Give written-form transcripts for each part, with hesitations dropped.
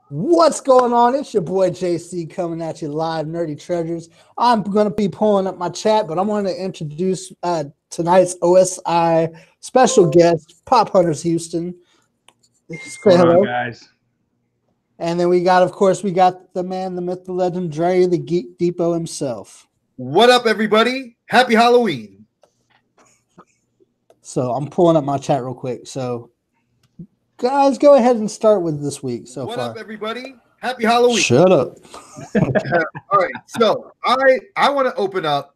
What's going on? It's your boy JC coming at you live, Nerdy Treasures. I'm going to be pulling up my chat, but I want to introduce tonight's OSI special guest, Pop Hunters Houston. What's going on, guys? And then we got the man, the myth, the legend, Dre, the Geek Depot himself. What up, everybody? Happy Halloween. So I'm pulling up my chat real quick. So guys, go ahead and start with this week so what far. What up, everybody? Happy Halloween. Shut up. All right, so I want to open up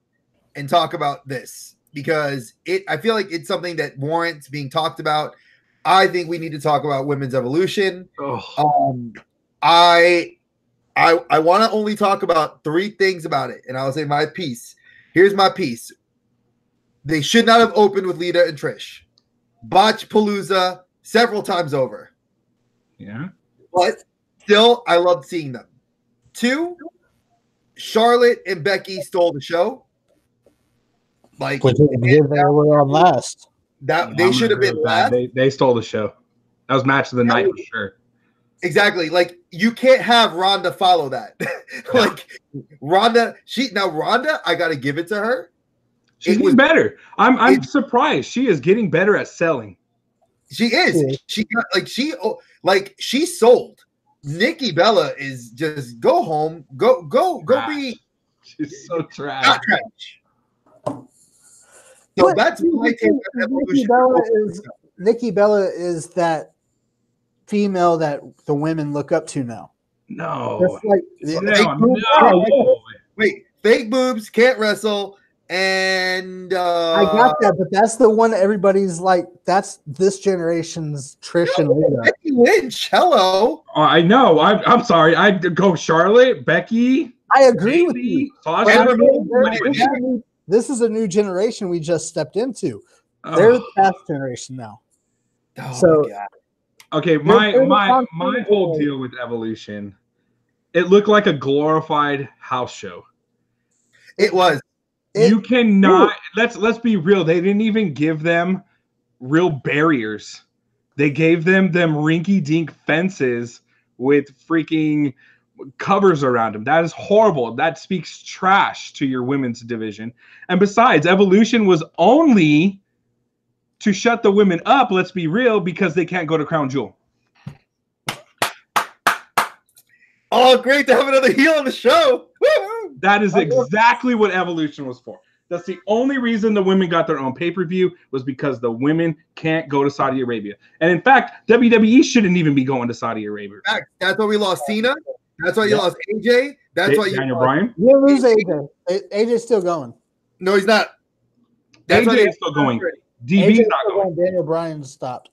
and talk about this because I feel like it's something that warrants being talked about. I think we need to talk about women's evolution. I want to only talk about 3 things about it, and I'll say my piece. Here's my piece. They should not have opened with Lita and Trish. Botch Palooza several times over. Yeah. But still, I loved seeing them. 2, Charlotte and Becky stole the show. Like, they were on last. They should have been last. They stole the show. That was match of the night for sure. Exactly. Like, you can't have Ronda follow that. Like, Ronda, I got to give it to her. She's getting better. I'm surprised. She is getting better at selling. She is. She sold. Nikki Bella is just go home. Go be. She's so trash. So that's my take on evolution. Nikki Bella is that female that the women look up to now. No. Wait, fake boobs, can't wrestle. And I got that, but that's the one that everybody's like, that's this generation's Trish and Lita. Becky Lynch, hello. I know. I'm sorry. I'd go Charlotte, Becky. I agree with you. Sasha. This is a new generation we just stepped into. They're the past generation now. Okay, my whole deal with Evolution, it looked like a glorified house show. It was. You cannot. Let's be real. They didn't even give them real barriers. They gave them rinky-dink fences with freaking covers around them. That is horrible. That speaks trash to your women's division. And besides, Evolution was only to shut the women up. Let's be real, because they can't go to Crown Jewel. Oh, great to have another heel on the show. Woo-hoo. That is exactly what Evolution was for. That's the only reason the women got their own pay-per-view, was because the women can't go to Saudi Arabia. And in fact, WWE shouldn't even be going to Saudi Arabia. That's why we lost Cena. That's why you lost AJ. That's why Daniel Bryan. You lose AJ. AJ's still going. No, he's not. AJ is still going. DB's not going. Daniel Bryan stopped.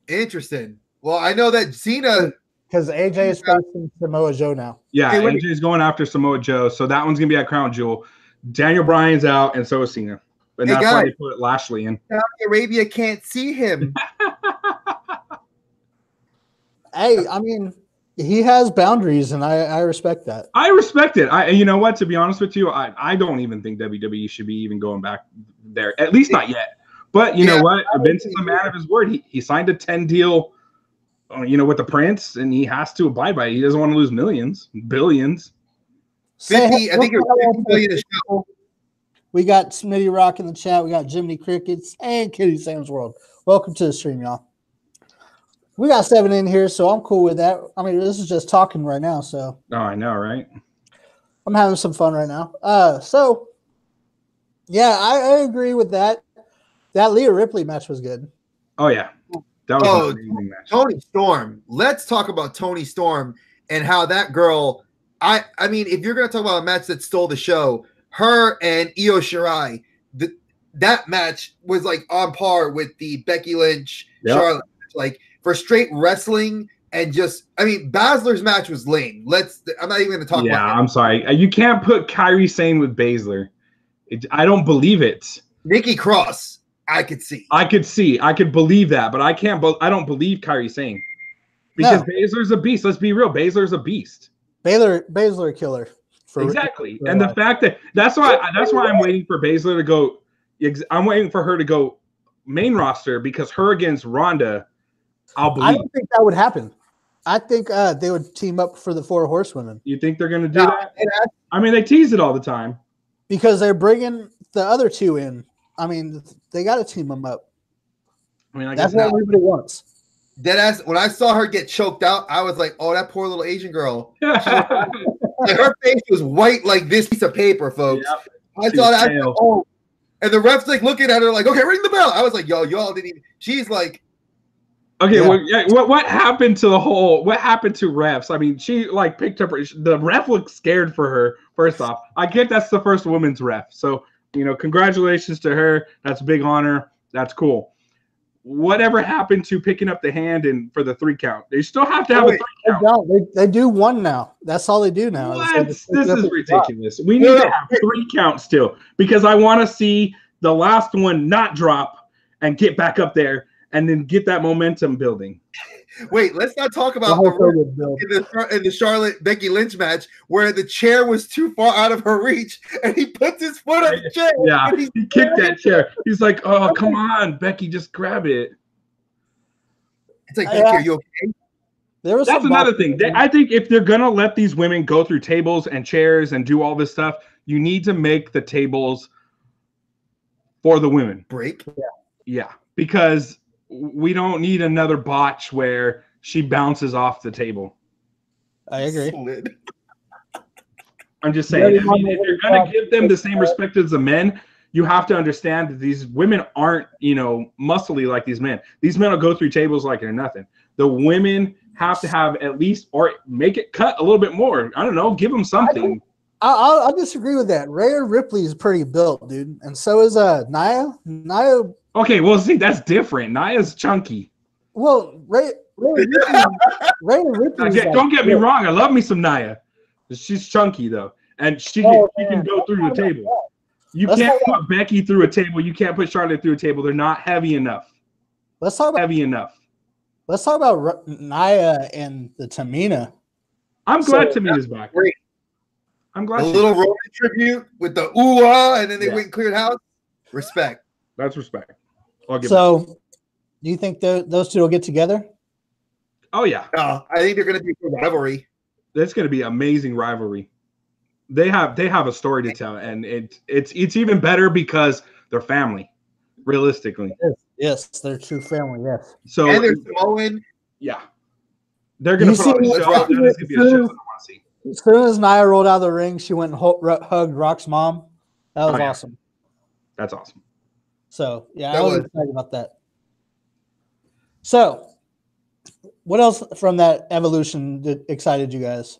Interesting. Well, I know that Cena. Because AJ is facing Samoa Joe now. Yeah, AJ is going after Samoa Joe, so that one's going to be at Crown Jewel. Daniel Bryan's out, and so is Cena. And that's why they put Lashley in. Saudi Arabia can't see him. Hey, I mean, he has boundaries, and I respect that. I respect it. You know what? To be honest with you, I don't even think WWE should be even going back there. At least not yet. But you know what? Vince is a man of his word. He signed a 10 deal. With the Prince, and he has to abide by it. He doesn't want to lose billions. 50, I think it was 50 billion a show. We got Smitty Rock in the chat. We got Jiminy Crickets and Kitty Sam's World. Welcome to the stream, y'all. We got 7 in here, so I'm cool with that. I mean, this is just talking right now, so. Oh, I know, right? I'm having some fun right now. I agree with that. That Leah Ripley match was good. Oh, yeah. That was an amazing match. Toni Storm. Let's talk about Toni Storm and how that girl. I mean, if you're going to talk about a match that stole the show, her and Io Shirai, that match was like on par with the Becky Lynch Charlotte, like for straight wrestling and just. I mean, Baszler's match was lame. I'm not even going to talk about it. Yeah, I'm sorry. You can't put Kairi Sane with Baszler. I don't believe it. Nikki Cross. I could see. I could believe that, but I can't. I don't believe Kairi Sane because Baszler's a beast. Let's be real. Baszler's a beast. Baszler killer. Exactly, and the fact that's why I'm waiting for Baszler to go. I'm waiting for her to go main roster because her against Ronda, I'll believe. I don't think that would happen. I think they would team up for the 4 horsewomen You think they're going to do No, that? it has- I mean, they tease it all the time. because they're bringing the other 2 in. I mean, they got to team them up. I mean, I That's guess what everybody wants. Deadass, when I saw her get choked out, I was like, "Oh, that poor little Asian girl." yeah. Like, her face was white like this piece of paper, folks. I She saw was that. I pale. said, oh, and the ref's like looking at her like, "Okay, ring the bell." I was like, "Yo, y'all didn't even." She's like, Okay, Yeah. well, yeah, what happened to the whole? What happened to refs? I mean, she like picked up. The ref looked scared for her. First off, I get that's the first women's ref, so congratulations to her. That's a big honor. That's cool. Whatever happened to picking up the hand and for the 3 count? They still have to have a 3 They count. don't. They do 1 now. That's all they do now. What? Is This they is pick it up. ridiculous. We need to have 3 counts still because I want to see the last one not drop and get back up there and then get that momentum building. "Wait, let's not talk The about whole the thing would build. in the Charlotte Becky Lynch match where the chair was too far out of her reach, and he puts his foot on the chair. Yeah, and he's he kicked that chair. He's like, "Oh, come on, Becky, just grab it." It's like, Yeah. "Becky, are you okay?" There was That's some another boxing- thing. I think if they're gonna let these women go through tables and chairs and do all this stuff, you need to make the tables for the women. Break. Yeah, because we don't need another botch where she bounces off the table. I agree. Slid. I'm just saying. Yeah, I mean, if you're gonna give them the same respect as the men, you have to understand that these women aren't, muscly like these men. These men will go through tables like they're nothing. The women have to have at least, or make it cut a little bit more. I don't know, give them something. I'll disagree with that. Rhea Ripley is pretty built, dude, and so is Nia. Nia. Okay, well, see, that's different. Nia's chunky. Well, Rhea Ripley. Okay, don't get me wrong. I love me some Nia. She's chunky though, and she can go through the table. You can't put Becky through a table. You can't put Charlotte through a table. They're not heavy enough. Let's talk about Nia and the Tamina. I'm glad Tamina's back. Great. I'm glad. A little Roman tribute with the ooh-ah, and then they Yeah. went and cleared house. Respect. That's respect. I'll give So, do you think those 2 will get together? Oh yeah, I think they're going to be a rivalry. that's going to be amazing rivalry. They have a story to tell, and it's even better because they're family. Realistically, Yes, they're true family. Yes. so And there's Samoan. yeah, they're going to You put on a see- show. That is going to be a show that I want to see. As soon as Nia rolled out of the ring, she went and hugged Rock's mom. That was Oh, yeah. awesome. That's awesome. So, yeah, That I was was- excited about that. So, what else from that evolution that excited you guys?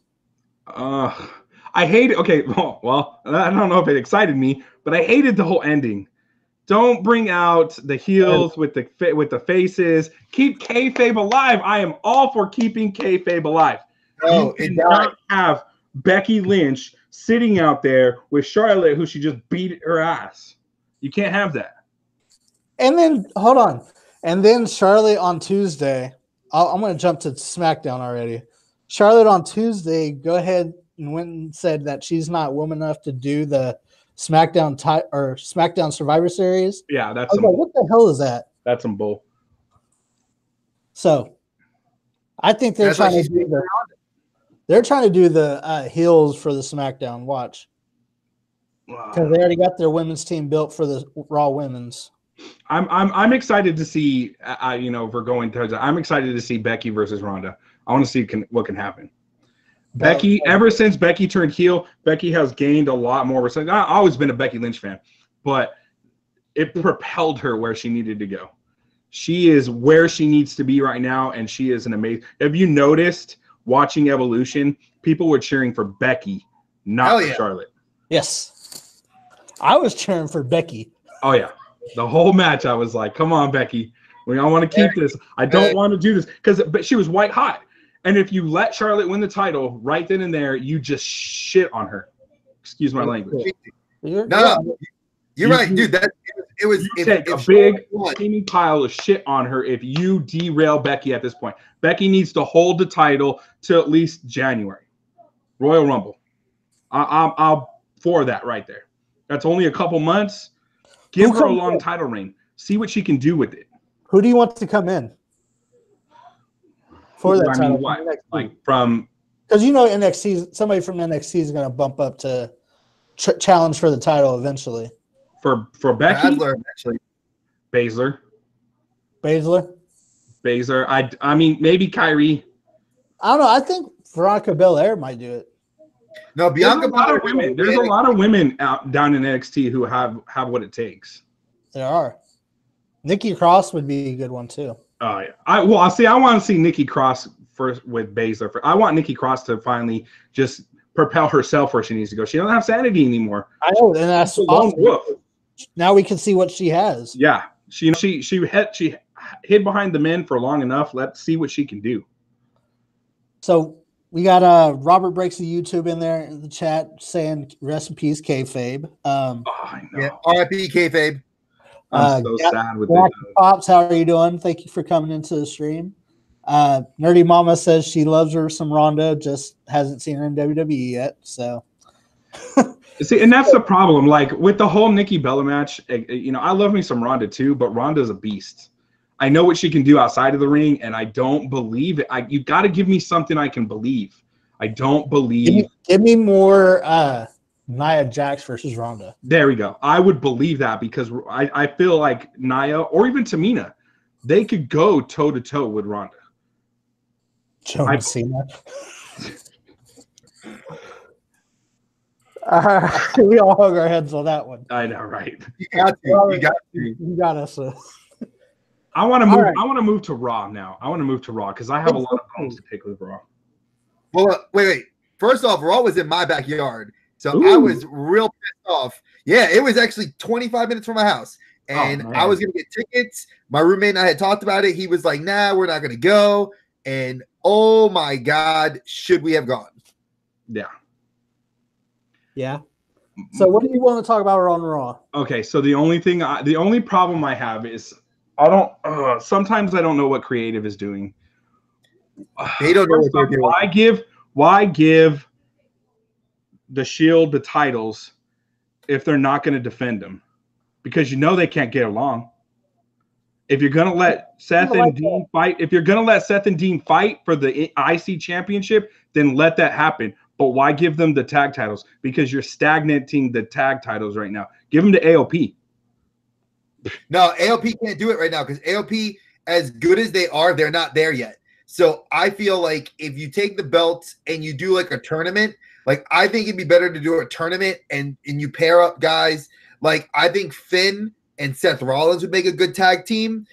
I hate it. Okay, well, I don't know if it excited me, but I hated the whole ending. Don't bring out the heels with the faces. Keep kayfabe alive. I am all for keeping kayfabe alive. Oh, You it cannot have Becky Lynch sitting out there with Charlotte, who she just beat her ass. You can't have that. And then, hold on. And then Charlotte on Tuesday, I'm going to jump to SmackDown already. Charlotte on Tuesday, go ahead and went and said that she's not woman enough to do the SmackDown Survivor Series. Yeah, I that's was some, like, what the hell is that? that's some bull. So, I think they're That's why trying to do the. They're trying to do the heels for the SmackDown. Watch, because they already got their women's team built for the Raw Women's. I'm excited to see. If we're going towards it, I'm excited to see Becky versus Ronda. I want to see what can happen. Becky, ever since Becky turned heel, Becky has gained a lot more respect. I've always been a Becky Lynch fan, but it propelled her where she needed to go. She is where she needs to be right now, and she is an amazing. Have you noticed watching Evolution? People were cheering for Becky, not Hell for yeah. Charlotte. Yes, I was cheering for Becky. Oh yeah, the whole match I was like, "Come on, Becky, I want to keep this. I don't want to do this but she was white hot." And if you let Charlotte win the title right then and there, you just shit on her. Excuse my language. You're Right, dude. It was. You take a big steaming pile of shit on her if you derail Becky at this point. Becky needs to hold the title till at least January, Royal Rumble. I'll for that right there. That's only a couple months. Give her a long title reign. See what she can do with it. Who do you want to come in? for that I title. mean, what? Like from Because NXT, somebody from NXT is going to bump up to challenge for the title eventually. for Becky, Baszler, actually. Baszler. Baszler. I mean, maybe Kyrie. I don't know. I think Veronica Belair might do it. No, Bianca. There's a lot of women out down in NXT who have what it takes. There are. Nikki Cross would be a good one too. Oh yeah. I want to see Nikki Cross first with Baszler. I want Nikki Cross to finally just propel herself where she needs to go. She doesn't have sanity anymore. I know, and that's awesome. Now we can see what she has. Yeah, she hid behind the men for long enough. Let's see what she can do. So we got Robert Breaks the YouTube in there in the chat saying rest in peace kayfabe. I know. Yeah, R.I.P. kayfabe. I'm so sad with it. Pops, how are you doing? Thank you for coming into the stream. Nerdy Mama says she loves her some Ronda, just hasn't seen her in WWE yet. So, see, and that's the problem. Like with the whole Nikki Bella match, I love me some Ronda too, but Ronda's a beast. I know what she can do outside of the ring, and I don't believe it. You got to give me something I can believe. I don't believe. Give me more Nia Jax versus Ronda. There we go. I would believe that because I feel like Nia or even Tamina, they could go toe to toe with Ronda. John Cena. We all hug our heads on that one. I know, right? You got to. You got us. I want to move. Right. I want to move to Raw now. I want to move to Raw because I have a lot of problems to pick with Raw. Well, wait. First off, Raw was in my backyard, so Ooh. I was real pissed off. Yeah, it was actually 25 minutes from my house, and I was gonna get tickets. My roommate and I had talked about it. He was like, "Nah, we're not gonna go." And oh my God, should we have gone? Yeah. Yeah. So what do you want to talk about on Raw? Okay, so the only problem I have is sometimes I don't know what creative is doing. They don't know what they're doing. Why give the Shield the titles if they're not going to defend them? Because they can't get along. If you're going to let Seth and Dean fight for the IC championship, then let that happen. But why give them the tag titles? Because you're stagnating the tag titles right now. Give them to AOP. No, AOP can't do it right now because AOP, as good as they are, they're not there yet. So I feel like if you take the belts and you do like a tournament, like I think it'd be better to do a tournament and you pair up guys. Like I think Finn and Seth Rollins would make a good tag team,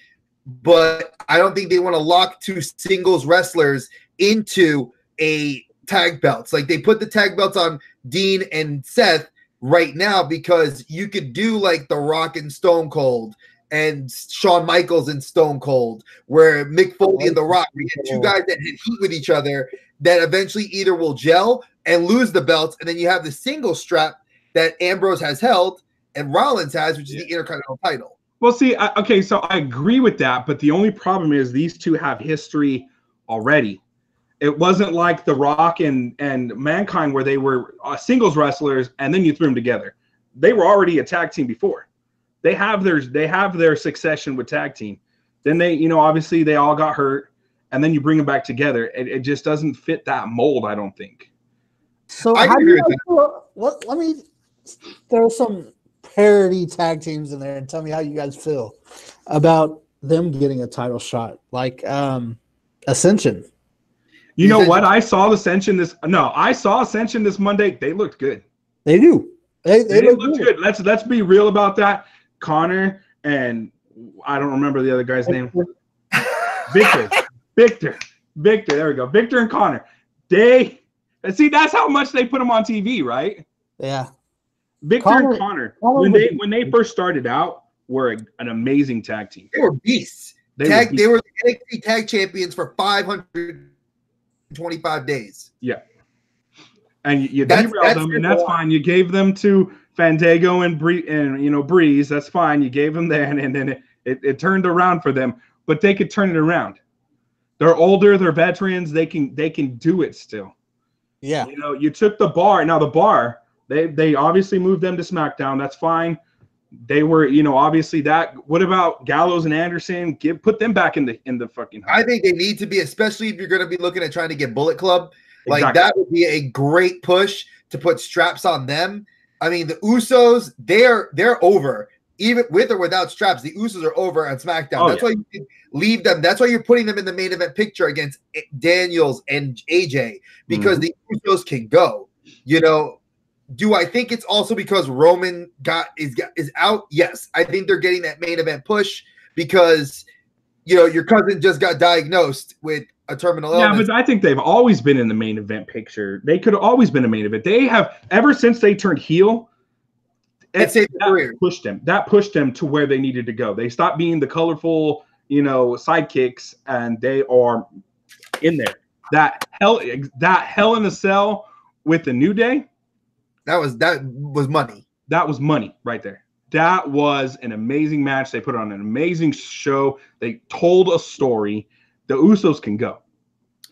but I don't think they want to lock two singles wrestlers into a tag belts. Like they put the tag belts on Dean and Seth right now because you could do like The Rock and Stone Cold and Shawn Michaels and Stone Cold, where Mick Foley and The Rock, we get two guys that hit heat with each other that eventually either will gel and lose the belts, and then you have the single strap that Ambrose has held and Rollins has, which is the Intercontinental title. Well, see, okay, so I agree with that, but the only problem is these two have history already. It wasn't like The Rock and Mankind where they were singles wrestlers and then you threw them together. They were already a tag team before. They have their succession with tag team. Then they, obviously they all got hurt, and then you bring them back together. It just doesn't fit that mold, I don't think. So let me throw some parody tag teams in there and tell me how you guys feel about them getting a title shot, like Ascension. You know what? I saw Ascension this Monday. They looked good. They do. They look good. Let's be real about that. Connor and I don't remember the other guy's name. Victor. There we go. Victor and Connor. That's how much they put them on TV, right? Yeah. Victor and Connor when they first started out, were an amazing tag team. They were beasts. They were NXT tag champions for 525 days. Yeah. And you derailed them, and that's fine. You gave them to Fandango and Breeze. That's fine. You gave them that, and then it turned around for them. But they could turn it around. They're older. They're veterans. They can do it still. Yeah. You took the Bar. Now the Bar, they obviously moved them to SmackDown. That's fine. They were, obviously that. What about Gallows and Anderson? Put them back in the fucking hunt. I think they need to be, especially if you're going to be looking at trying to get Bullet Club. Like Exactly. that would be a great push to put straps on them. I mean, the Usos, they're over. Even with or without straps, the Usos are over on SmackDown. That's why you can leave them. That's why you're putting them in the main event picture against Daniels and AJ, because the Usos can go. Do I think it's also because Roman is out? Yes, I think they're getting that main event push because your cousin just got diagnosed with a terminal illness. Yeah, but I think they've always been in the main event picture. They could have always been a main event. They have ever since they turned heel. That pushed them to where they needed to go. They stopped being the colorful, sidekicks, and they are in there. That hell in a cell with the New Day. That was money. That was money right there. That was an amazing match. They put on an amazing show. They told a story. The Usos can go.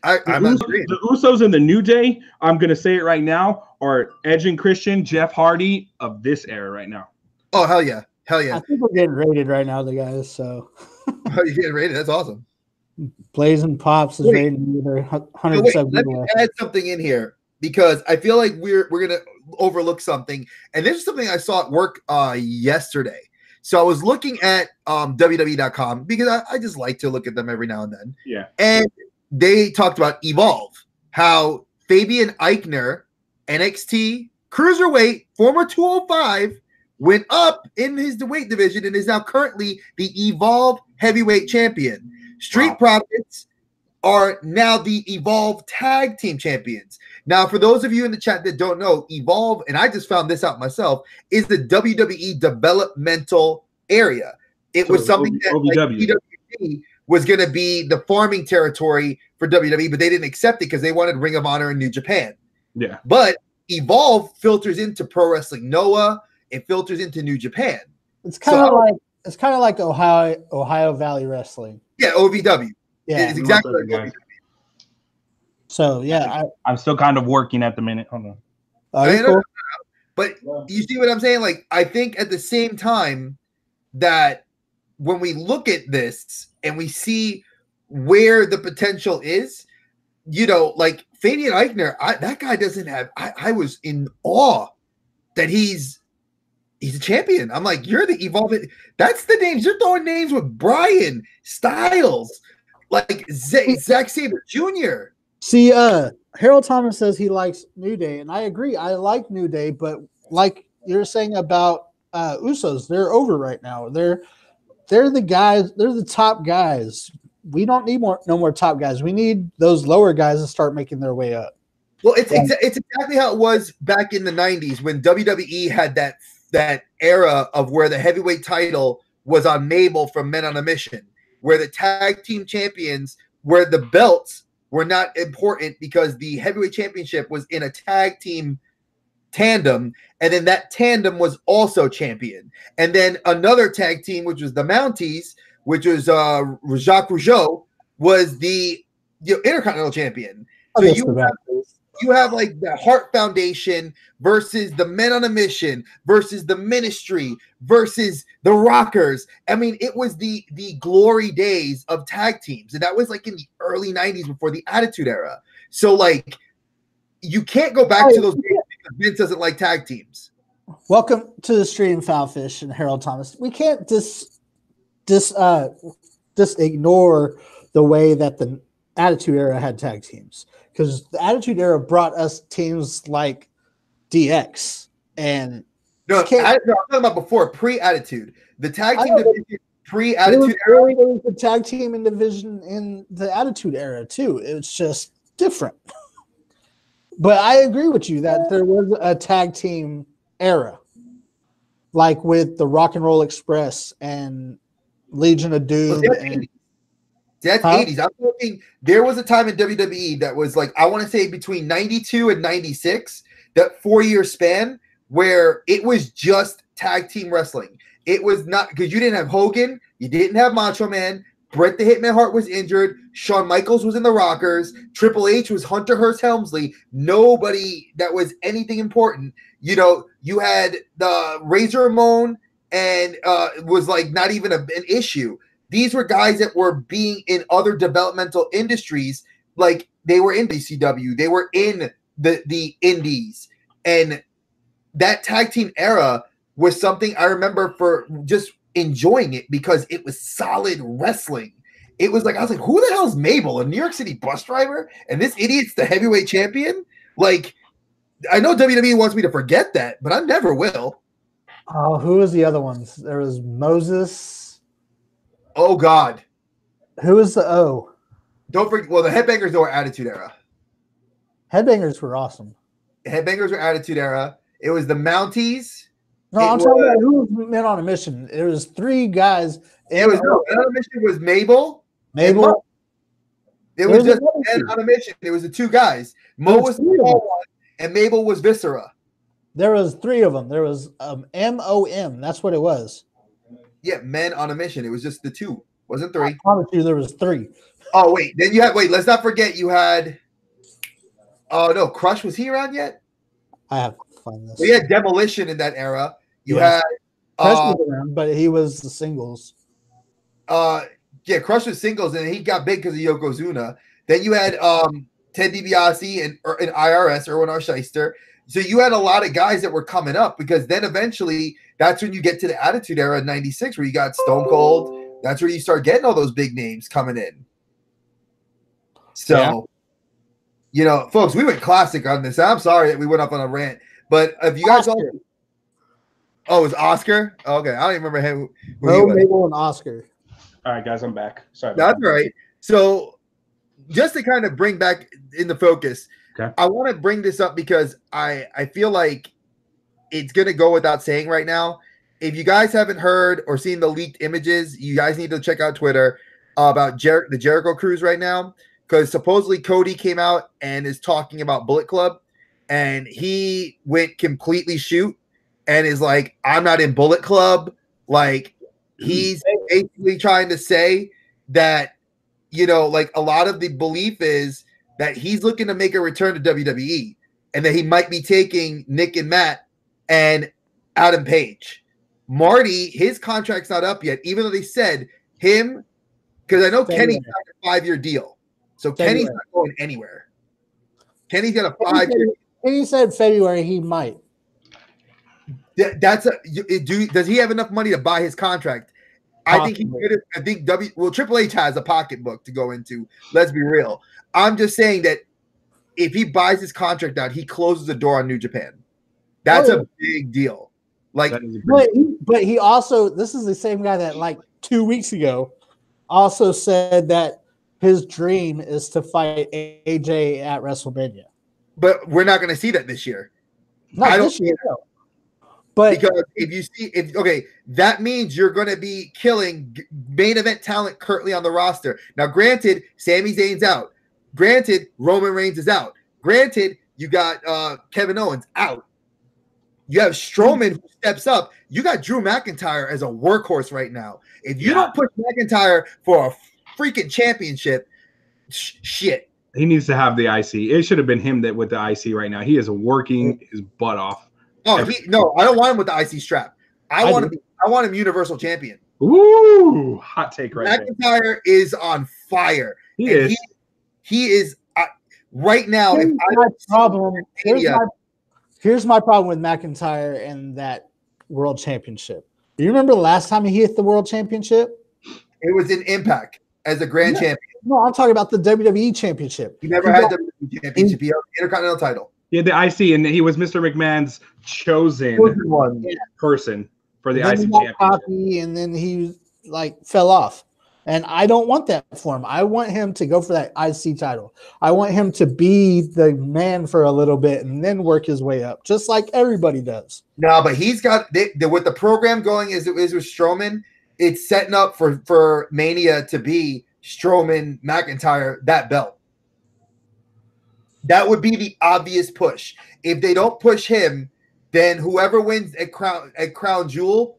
The Usos and the New Day, I'm going to say it right now, are Edge and Christian, Jeff Hardy of this era right now. Oh, hell yeah. Hell yeah. I think we're getting rated right now, the guys. So. Oh, you're getting rated? That's awesome. Blazing Pops is rated either 170. Let me add something in here because I feel like we're going to overlook something. And this is something I saw at work yesterday. So I was looking at WWE.com because I just like to look at them every now and then. Yeah. And they talked about Evolve, how Fabian Eichner, NXT Cruiserweight, former 205, went up in his weight division and is now currently the Evolve Heavyweight Champion. Street Profits are now the Evolve Tag Team Champions. Now, for those of you in the chat that don't know, Evolve, and I just found this out myself, is the WWE developmental area. It was something that WWE was going to be the farming territory for WWE, but they didn't accept it because they wanted Ring of Honor in New Japan. Yeah. But Evolve filters into Pro Wrestling Noah. It filters into New Japan. It's kind of like Ohio Valley Wrestling. Yeah, OVW. Yeah, it's exactly like OVW. So yeah, I'm still kind of working at the minute. Hold on. Cool? But you see what I'm saying? Like, I think at the same time that when we look at this and we see where the potential is, like Fabian Eichner, that guy doesn't have. I was in awe that he's a champion. I'm like, you're the Evolve. That's the names. You're throwing names with Brian Styles, like Zack Sabre Jr. See, Harold Thomas says he likes New Day, and I agree. I like New Day, but like you're saying about Usos, they're over right now. They're the guys. They're the top guys. We don't need no more top guys. We need those lower guys to start making their way up. Well, it's exactly how it was back in the 90s when WWE had that era of where the heavyweight title was on Mabel from Men on a Mission, where the tag team champions, where the belts were not important because the heavyweight championship was in a tag team tandem, and then that tandem was also champion. And then another tag team, which was the Mounties, which was Jacques Rougeau, was the Intercontinental champion. So you have like the Hart Foundation versus the Men on a Mission versus the Ministry versus the Rockers. I mean, it was the glory days of tag teams. And that was like in the early 90s before the Attitude Era. So like you can't go back to those days because Vince doesn't like tag teams. Welcome to the stream, Foulfish and Harold Thomas. We can't just ignore the way that the Attitude Era had tag teams, because the Attitude Era brought us teams like DX and I'm talking about before pre-Attitude. The tag team division pre-Attitude Era. There was a tag team in division in the Attitude Era too. It was just different. But I agree with you that there was a tag team era, like with the Rock and Roll Express and Legion of Doom. That's 80s. I'm thinking there was a time in WWE that was like, I want to say between 92 and 96, that 4-year span where it was just tag team wrestling. It was not, because you didn't have Hogan, you didn't have Macho Man, Bret the Hitman Hart was injured, Shawn Michaels was in the Rockers, Triple H was Hunter Hearst Helmsley, nobody that was anything important. You had the Razor Ramon and was like not even an issue. These were guys that were being in other developmental industries, like they were in BCW, they were in the indies, and that tag team era was something I remember for just enjoying it because it was solid wrestling. It was like I was like, who the hell is Mabel, a New York City bus driver, and this idiot's the heavyweight champion? Like, I know WWE wants me to forget that, but I never will. Oh, who was the other ones? There was Moses. Oh God, Who was the O? don't forget. Well, the Headbangers were Attitude Era. Headbangers were awesome. The Headbangers were Attitude Era. It was the Mounties. No, I'm talking about who was Men on a Mission. There was 3 guys. It was Men on a Mission was Mabel. Mabel. It was just Men on a Mission. It was the 2 guys. Mo was the small one, and Mabel was Viscera. There was 3 of them. There was MOM. That's what it was. Yeah, Men on a Mission. It was just the 2. Wasn't 3. I promise you there was 3. Oh, wait. Then you had, let's not forget you had, oh, no, Crush, was he around yet? I have to find this. We had Demolition in that era. You Yeah. had, Crush was around, but he was the singles. yeah, Crush was singles, and he got big because of Yokozuna. Then you had Ted DiBiase and IRS, Erwin R. Shyster. So you had a lot of guys that were coming up because then eventually that's when you get to the Attitude Era in 96 where you got Stone Cold. That's where you start getting all those big names coming in. So, you know, folks, we went classic on this. I'm sorry that we went up on a rant, but if you guys all, oh, it was Oscar? Okay, I don't even remember him. No, Mabel and Oscar. All right, guys, I'm back. Sorry. That's right. So, just to kind of bring back in the focus, okay. I want to bring this up because I feel like it's going to go without saying right now. If you guys haven't heard or seen the leaked images, you guys need to check out Twitter about the Jericho Cruise right now. Because supposedly Cody came out and is talking about Bullet Club, and he went completely shoot and is like, I'm not in Bullet Club. Like, he's basically trying to say that, you know, like a lot of the belief is that he's looking to make a return to WWE and that he might be taking Nick and Matt and Adam Page. Marty, his contract's not up yet, even though they said him, because I know Kenny's got a 5-year deal. So Kenny's not going anywhere. Kenny's got a 5-year. Kenny said February he might. Does he have enough money to buy his contract? I think he could. I think Triple H has a pocketbook to go into. Let's be real. I'm just saying that if he buys his contract out, he closes the door on New Japan. That's a big deal. Like, but he also, this is the same guy that like 2 weeks ago also said that his dream is to fight AJ at WrestleMania. But we're not going to see that this year. Not this year, no. But because that means you're going to be killing main event talent currently on the roster. Now, granted, Sami Zayn's out. Granted, Roman Reigns is out. Granted, you got Kevin Owens out. You have Strowman who steps up. You got Drew McIntyre as a workhorse right now. If you don't push McIntyre for a freaking championship, shit. He needs to have the IC. It should have been him that with the IC right now. He is working his butt off. Oh, no, I don't want him with the IC strap. I want him Universal Champion. Ooh, hot take right there. McIntyre is on fire. He is. He is right now. Here's my problem with McIntyre and that World Championship. Do you remember the last time he hit the World Championship? It was in Impact as a grand champion. No, I'm talking about the WWE Championship. He never had the championship. He had the Intercontinental title. He had the IC, and he was Mr. McMahon's chosen person for the IC championship. And then he like fell off. And I don't want that for him. I want him to go for that IC title. I want him to be the man for a little bit and then work his way up, just like everybody does. No, but he's got with the program going is with Strowman. It's setting up for Mania to be Strowman, McIntyre, that belt. That would be the obvious push. If they don't push him, then whoever wins at Crown Jewel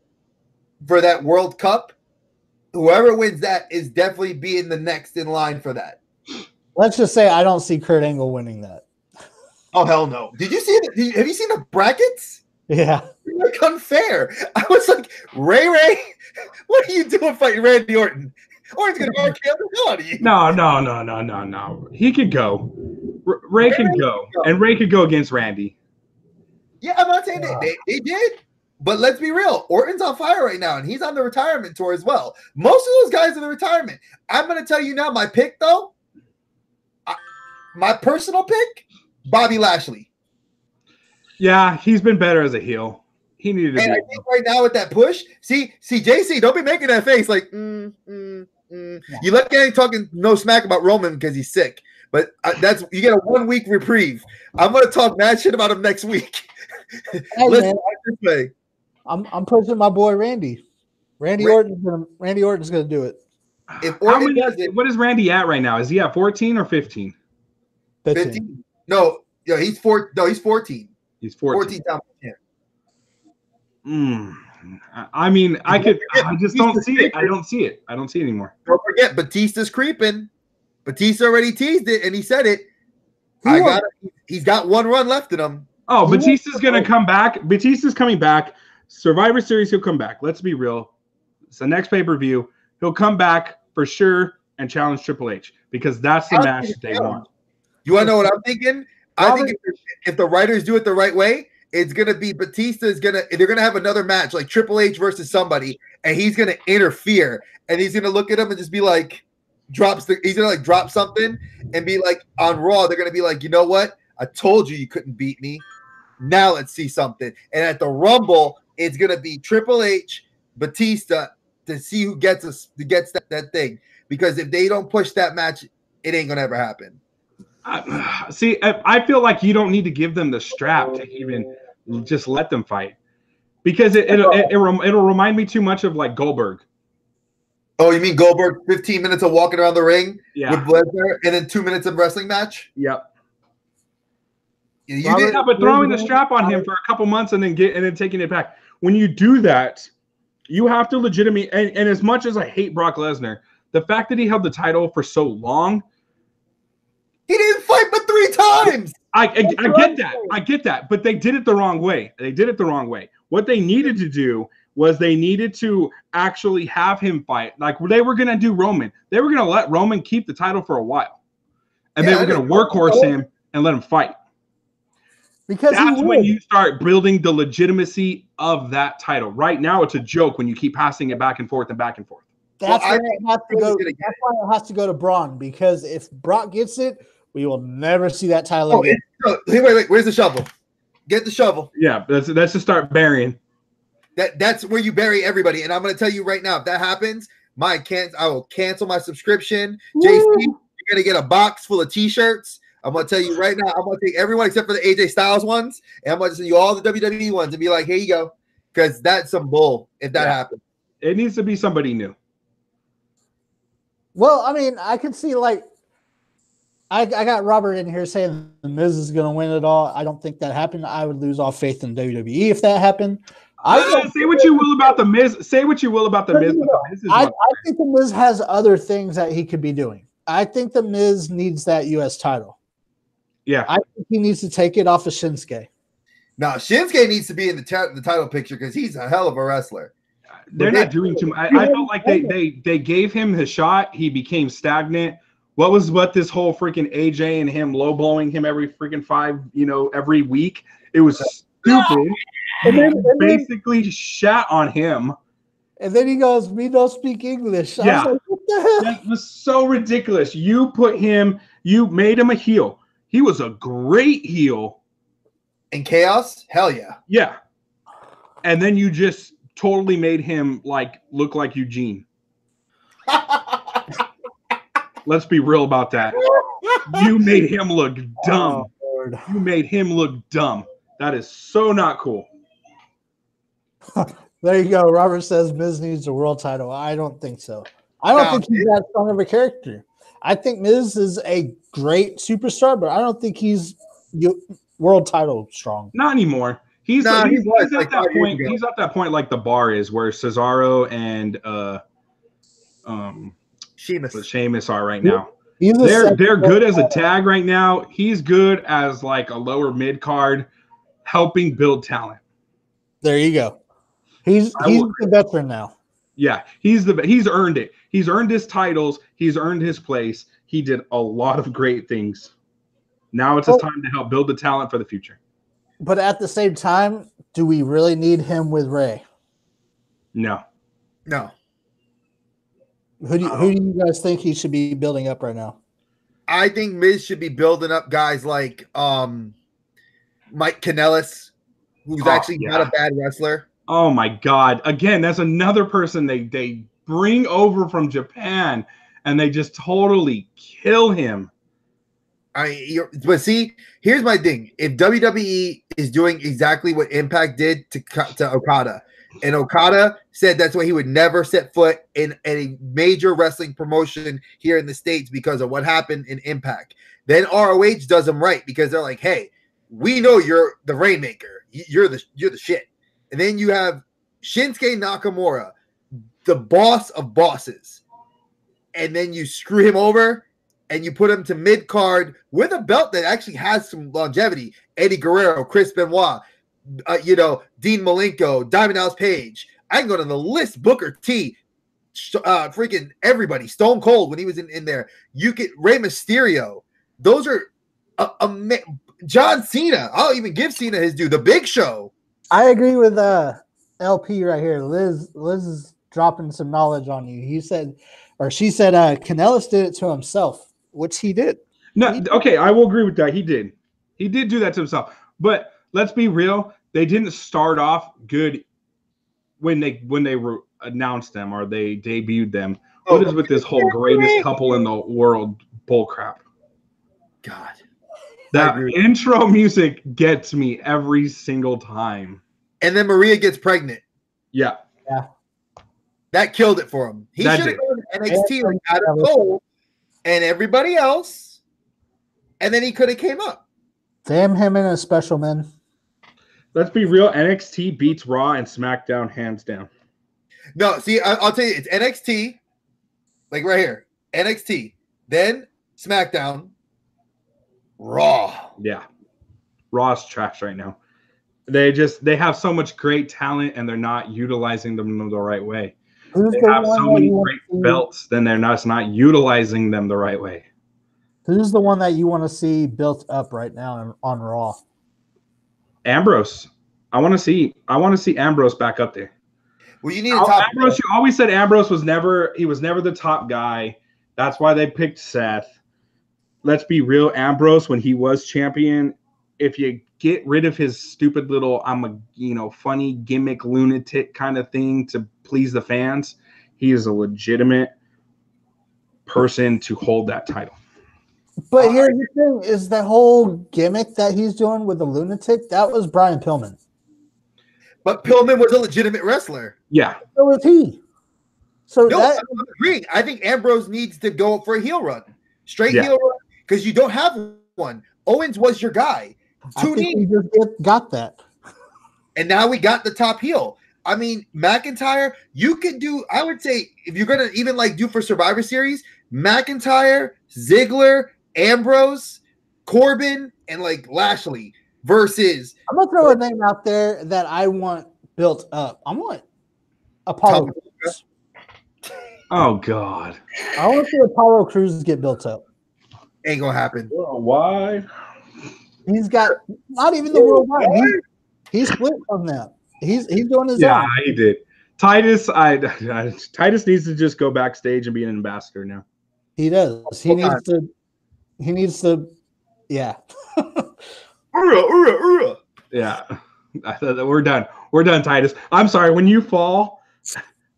for that World Cup, whoever wins that is definitely being the next in line for that. Let's just say I don't see Kurt Angle winning that. Oh, hell no. Did you see it? Have you seen the brackets? Yeah. Like unfair. I was like, Ray, what are you doing fighting Randy Orton? Orton's gonna RKO the hell out of you. No. He could go. Ray can go, and Ray could go against Randy. Yeah, I'm not saying they did, but let's be real. Orton's on fire right now, and he's on the retirement tour as well. Most of those guys are the retirement. I'm gonna tell you now, my pick though, my personal pick, Bobby Lashley. Yeah, he's been better as a heel. He needed to. And I think right now with that push, see, JC, don't be making that face like. You let Danny talking no smack about Roman because he's sick, but that's you get a 1 week reprieve. I'm gonna talk mad shit about him next week. Hey, man, I'm pushing my boy Randy. Randy Orton's gonna do it. If Orton does it, what is Randy at right now? Is he at 14 or 15? 15. No, yeah, he's 4. No, he's 14. He's 14. 14 down. Yeah. I mean, I just don't see it. I don't see it anymore. Don't forget, Batista's creeping. Batista already teased it, and he said it. He's got 1 run left in him. Oh, Batista's gonna come back. Batista's coming back. Survivor Series, he'll come back. Let's be real. It's the next pay-per-view. He'll come back for sure and challenge Triple H because that's the match they want. You want to know what I'm thinking? I think if the writers do it the right way, it's gonna be they're gonna have another match like Triple H versus somebody, and he's gonna interfere, and he's gonna look at him and just be like, he's gonna drop something and be like on Raw. They're gonna be like, you know what? I told you couldn't beat me. Now let's see something. And at the Rumble, it's gonna be Triple H, Batista to see who gets that thing. Because if they don't push that match, it ain't gonna ever happen. See, I feel like you don't need to give them the strap to even just let them fight, because it'll remind me too much of like Goldberg. Oh, you mean Goldberg? 15 minutes of walking around the ring with Lesnar, and then 2 minutes of wrestling match. Yep. But throwing the strap on him for a couple months and then taking it back. When you do that, you have to legitimately. And as much as I hate Brock Lesnar, the fact that he held the title for so long. He didn't fight but 3 times. I get that. But they did it the wrong way. What they needed to do was they needed to actually have him fight. Like they were going to do Roman. They were going to let Roman keep the title for a while. And they were going to workhorse him and let him fight. Because that's when you start building the legitimacy of that title. Right now, it's a joke when you keep passing it back and forth and back and forth. That's why it has to go to Braun, because if Brock gets it, we will never see that title again. Wait, where's the shovel? Get the shovel. Yeah, that's to start burying. That's where you bury everybody. And I'm going to tell you right now, if that happens, I will cancel my subscription. JC, you're going to get a box full of T-shirts. I'm going to tell you right now, I'm going to take everyone except for the AJ Styles ones, and I'm going to send you all the WWE ones and be like, here you go. Because that's some bull if that happens. It needs to be somebody new. Well, I mean, I can see like I got Robert in here saying the Miz is going to win it all. I don't think that happened. I would lose all faith in WWE if that happened. Say what you will about the Miz. Say what you will about the Miz. I think the Miz has other things that he could be doing. I think the Miz needs that U.S. title. Yeah, I think he needs to take it off of Shinsuke. Now, Shinsuke needs to be in the title picture because he's a hell of a wrestler. They're not doing too much. I felt like they gave him his shot. He became stagnant. What this whole freaking AJ and him low blowing him every freaking every week. It was stupid. And then basically shat on him. And then he goes, "We don't speak English." Yeah, I was like, what the hell? That was so ridiculous. You made him a heel. He was a great heel. In Chaos? Hell yeah. Yeah. And then you just totally made him look like Eugene. Let's be real about that. You made him look dumb. Oh, you made him look dumb. That is so not cool. There you go. Robert says Miz needs a world title. I don't think so. I don't think he's that strong of a character. I think Miz is a great superstar, but I don't think he's world title strong. Not anymore. He's at that point. He's at that point like the Bar is, where Cesaro and Sheamus are right now. They're good as a tag right now. He's good as like a lower mid card, helping build talent. There you go. He's the veteran now. Yeah, he's earned it. He's earned his titles. He's earned his place. He did a lot of great things. Now it's his time to help build the talent for the future. But at the same time, do we really need him with Ray? No. Who do you guys think he should be building up right now? I think Miz should be building up guys like Mike Kanellis, who's actually not a bad wrestler. Oh my God! Again, that's another person they bring over from Japan, and they just totally kill him. But see, here's my thing: if WWE is doing exactly what Impact did to Okada, and Okada said that's why he would never set foot in a major wrestling promotion here in the States because of what happened in Impact, then ROH does them right because they're like, hey, we know you're the Rainmaker, you're the shit. And then you have Shinsuke Nakamura, the boss of bosses, and then you screw him over and you put him to mid-card with a belt that actually has some longevity. Eddie Guerrero, Chris Benoit, Dean Malenko, Diamond Dallas Page. I can go to the list. Booker T, freaking everybody. Stone Cold when he was in there. You get Rey Mysterio. Those are John Cena. I'll even give Cena his due. The Big Show. I agree with LP right here. Liz is dropping some knowledge on you. She said Kanellis did it to himself, which he did. No, okay, I will agree with that. He did do that to himself. But let's be real. They didn't start off good when they announced them or they debuted them. What is with this whole greatest couple in the world bullcrap? God. That intro music gets me every single time. And then Maria gets pregnant. Yeah. That killed it for him. He should have gone to NXT like Adam Cole and everybody else, and then he could have came up. Damn him in a special, man. Let's be real. NXT beats Raw and SmackDown hands down. No, see, I'll tell you, it's NXT, like right here, NXT, then SmackDown, Raw. Yeah. Raw's trash right now. They have so much great talent and they're not utilizing them the right way. They have so many great belts, then they're not utilizing them the right way. Who's the one that you want to see built up right now on Raw? Ambrose. I want to see Ambrose back up there. Well, you need a top Ambrose. You always said Ambrose was never the top guy. That's why they picked Seth. Let's be real. Ambrose, when he was champion, if you get rid of his stupid little funny gimmick lunatic kind of thing to please the fans, he is a legitimate person to hold that title. But here's the thing: is the whole gimmick that he's doing with the lunatic, that was Brian Pillman. But Pillman was a legitimate wrestler. Yeah. So was he. So I'm agreeing. I think Ambrose needs to go for a heel run. Straight heel run, because you don't have one. Owens was your guy. We just got that. And now we got the top heel. I mean, McIntyre, you could do, I would say, if you're going to even do for Survivor Series, McIntyre, Ziggler, Ambrose, Corbin, and Lashley versus. I'm going to throw a name out there that I want built up. I want Apollo Crews. Oh, God. I want to see Apollo Crews get built up. Ain't going to happen. Why? He's got not even the worldwide. He's split from that. He's doing his own. Yeah, he did. Titus needs to just go backstage and be an ambassador now. He does. He needs to. Yeah. Yeah. I thought that we're done. We're done, Titus. I'm sorry. When you fall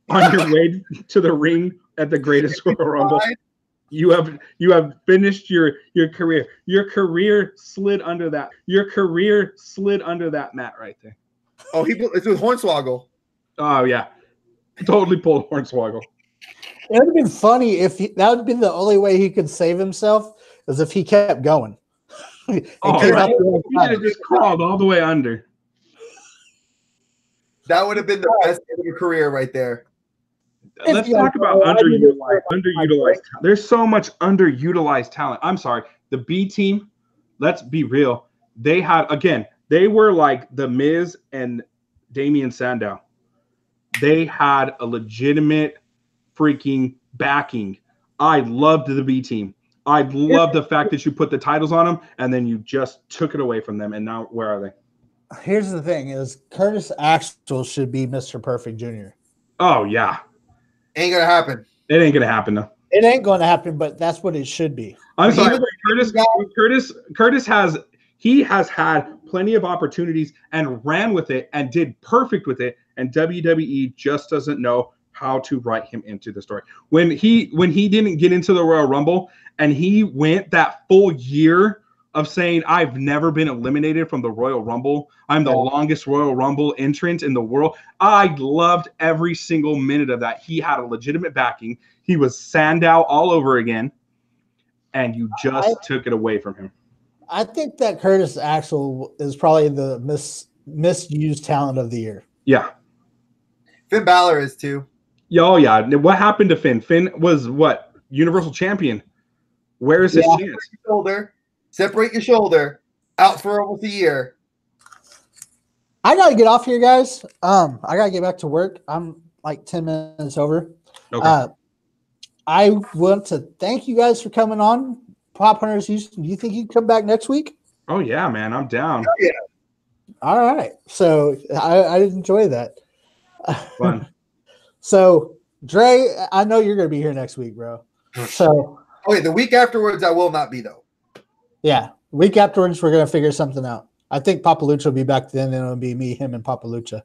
on your way to the ring at the Greatest Royal Rumble, you have finished your career. Your career slid under that. Your career slid under that mat right there. Oh, it's with Hornswoggle. Oh yeah, totally pulled Hornswoggle. It would have been funny if that would have been the only way he could save himself, is if he kept going. He should have just crawled all the way under. That would have been the best of your career right there. Let's talk about underutilized. There's so much underutilized talent. I'm sorry. The B team, let's be real. They were like the Miz and Damian Sandow. They had a legitimate freaking backing. I loved the B team. I love the fact that you put the titles on them and then you just took it away from them. And now where are they? Here's the thing: is Curtis Axel should be Mr. Perfect Jr. Oh yeah, Ain't gonna happen. it ain't gonna happen though. It ain't going to happen, but that's what it should be. I'm sorry, Curtis has had plenty of opportunities and ran with it and did perfect with it, and WWE just doesn't know how to write him into the story. When he didn't get into the Royal Rumble and he went that full year of saying, I've never been eliminated from the Royal Rumble. I'm the longest Royal Rumble entrant in the world. I loved every single minute of that. He had a legitimate backing. He was Sandow all over again, and you just took it away from him. I think that Curtis Axel is probably the misused talent of the year. Yeah. Finn Balor is too. Oh, yeah. What happened to Finn? Finn was what? Universal Champion. Where is his chance? Separate your shoulder. Out for almost a year. I got to get off here, guys. I got to get back to work. I'm like 10 minutes over. Okay. I want to thank you guys for coming on. Pop Hunters Houston, do you think you can come back next week? Oh, yeah, man. I'm down. Oh, yeah. All right. So I enjoy that. Fun. So, Dre, I know you're going to be here next week, bro. So, Okay, the week afterwards, I will not be, though. yeah, week afterwards, we're going to figure something out. I think Papalucha will be back then, and it'll be me, him, and Papalucha.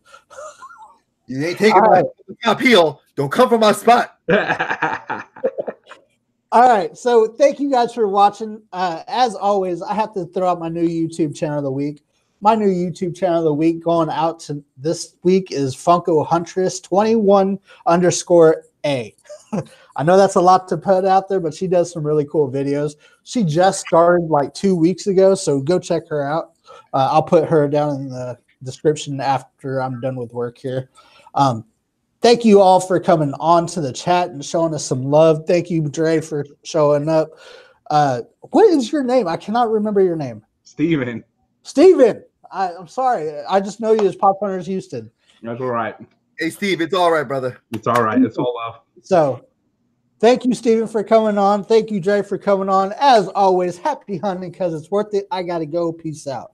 You ain't taking my appeal. Don't come from my spot. All right. So, thank you guys for watching. As always, I have to throw out my new YouTube channel of the week. My new YouTube channel of the week going out to this week is Funko Huntress 21_A. I know that's a lot to put out there, but she does some really cool videos. She just started like 2 weeks ago, so go check her out. I'll put her down in the description after I'm done with work here. Thank you all for coming on to the chat and showing us some love. Thank you, Dre, for showing up. What is your name? I cannot remember your name. Steven. I'm sorry. I just know you as Pop Hunters Houston. That's all right. Hey, Steve, it's all right, brother. It's all right. It's all love. So thank you, Steven, for coming on. Thank you, Dre, for coming on. As always, happy hunting because it's worth it. I got to go. Peace out.